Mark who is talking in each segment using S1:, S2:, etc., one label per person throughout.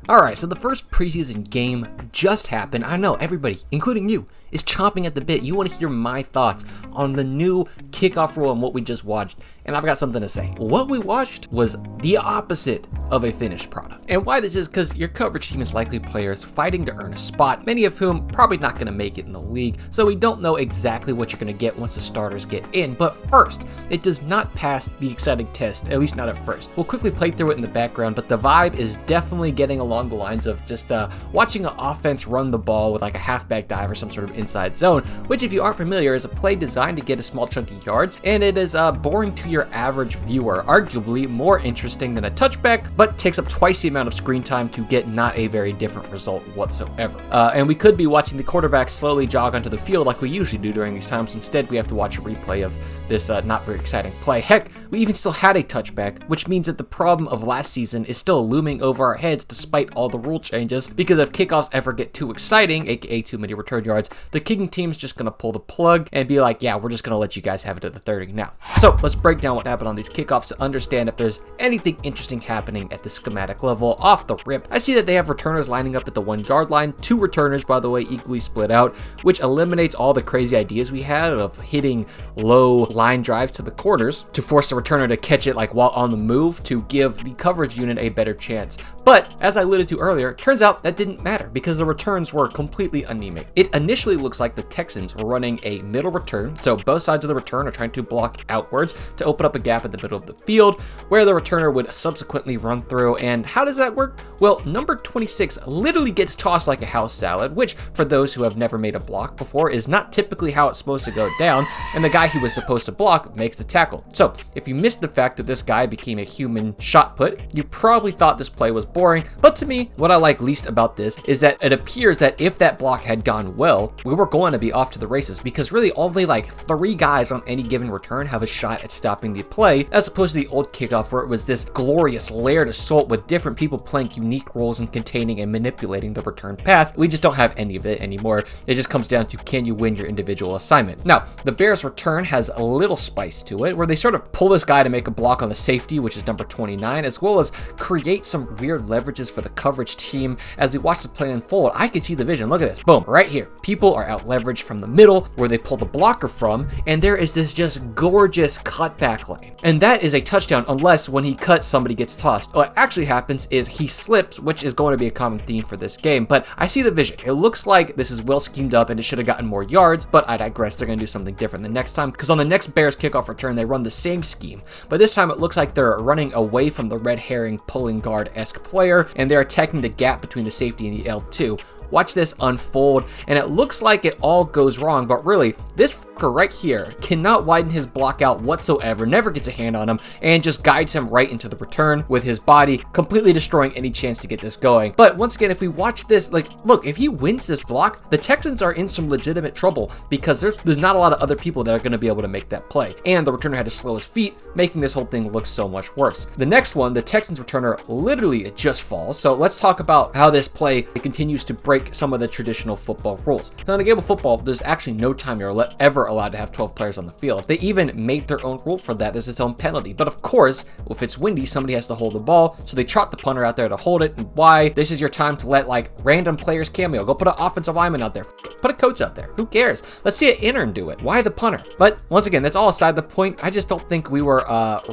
S1: Alright, so the first preseason game just happened. I know everybody, including you, is chomping at the bit. You want to hear my thoughts on the new kickoff rule and what we just watched, and I've got something to say. What we watched was the opposite of a finished product. And why this is because your coverage team is likely players fighting to earn a spot, many of whom probably not going to make it in the league, so we don't know exactly what you're going to get once the starters get in. But first, it does not pass the exciting test, at least not at first. We'll quickly play through it in the background, but the vibe is definitely getting along the lines of just watching an offense run the ball with like a halfback dive or some sort of inside zone, which if you aren't familiar is a play designed to get a small chunk of yards, and it is boring to your average viewer, arguably more interesting than a touchback, but takes up twice the amount of screen time to get not a very different result whatsoever. And we could be watching the quarterback slowly jog onto the field like we usually do during these times. Instead, we have to watch a replay of this not very exciting play. Heck, we even still had a touchback, which means that the problem of last season is still looming over our heads despite all the rule changes, because if kickoffs ever get too exciting, aka too many return yards, the kicking team's just going to pull the plug and be like, yeah, we're just going to let you guys have it at the 30 now. So let's break down what happened on these kickoffs to understand if there's anything interesting happening at the schematic level. Off the rip, I see that they have returners lining up at the 1 yard line, 2 returners, by the way, equally split out, which eliminates all the crazy ideas we had of hitting low line drives to the corners to force the returner to catch it like while on the move to give the coverage unit a better chance. But as I alluded to earlier, turns out that didn't matter because the returns were completely anemic. It initially looks like the Texans were running a middle return, so both sides of the return are trying to block outwards to open up a gap in the middle of the field where the returner would subsequently run through. And how does that work? Well, number 26 literally gets tossed like a house salad, which for those who have never made a block before is not typically how it's supposed to go down, and the guy who was supposed to block makes the tackle. So if you missed the fact that this guy became a human shot put, you probably thought this play was boring, but to me, what I like least about this is that it appears that if that block had gone well, we were going to be off to the races, because really only like 3 guys on any given return have a shot at stopping the play, as opposed to the old kickoff where it was this glorious layered assault with different people playing unique roles in containing and manipulating the return path. We just don't have any of it anymore. It just comes down to, can you win your individual assignment? Now, the Bears return has a little spice to it, where they sort of pull this guy to make a block on the safety, which is number 29, as well as create some weird leverages for the coverage team. As we watch the play unfold, I can see the vision. Look at this. Boom, right here. People are out leveraged from the middle where they pull the blocker from, and there is this just gorgeous cutback lane. And that is a touchdown unless when he cuts, somebody gets tossed. What actually happens is he slips, which is going to be a common theme for this game, but I see the vision. It looks like this is well schemed up and it should have gotten more yards, but I digress. They're going to do something different the next time, because on the next Bears kickoff return, they run the same scheme, but this time it looks like they're running away from the red herring pulling guard-esque player, and they're attacking the gap between the safety and the L2. Watch this unfold, and it looks like it all goes wrong, but really, this fucker right here cannot widen his block out whatsoever, never gets a hand on him, and just guides him right into the return with his body, completely destroying any chance to get this going. But once again, if we watch this, like, look, if he wins this block, the Texans are in some legitimate trouble, because there's not a lot of other people that are going to be able to make that play, and the returner had to slow his feet, making this whole thing look so much worse. The next one, the Texans returner literally just falls, so let's talk about how this play continues to break some of the traditional football rules. So in a game of football, there's actually no time you're ever allowed to have 12 players on the field. They even made their own rule for that. There's its own penalty. But of course, if it's windy, somebody has to hold the ball, so they trot the punter out there to hold it. And why? This is your time to let like random players cameo. Go put an offensive lineman out there. Put a coach out there. Who cares? Let's see an intern do it. Why the punter? But once again, that's all aside the point. I just don't think we were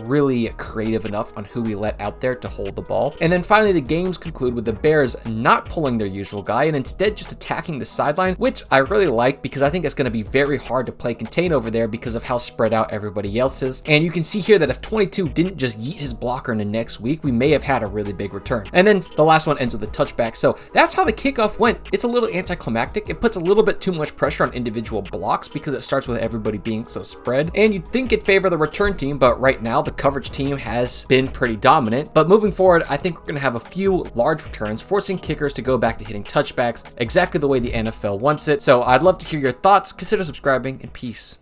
S1: really creative enough on who we let out there to hold the ball. And then finally, the games conclude with the Bears not pulling their usual guy and instead just attacking the sideline, which I really like because I think it's going to be very hard to play contain over there because of how spread out everybody else is. And you can see here that if 22 didn't just yeet his blocker in the next week, we may have had a really big return. And then the last one ends with a touchback. So that's how the kickoff went. It's a little anticlimactic. It puts a little bit too much pressure on individual blocks because it starts with everybody being so spread. And you'd think it'd favor the return team, but right now the coverage team has been pretty dominant. But moving forward, I think we're going to have a few large returns, forcing kickers to go back to hitting touchbacks exactly the way the NFL wants it. So I'd love to hear your thoughts. Consider subscribing, and peace.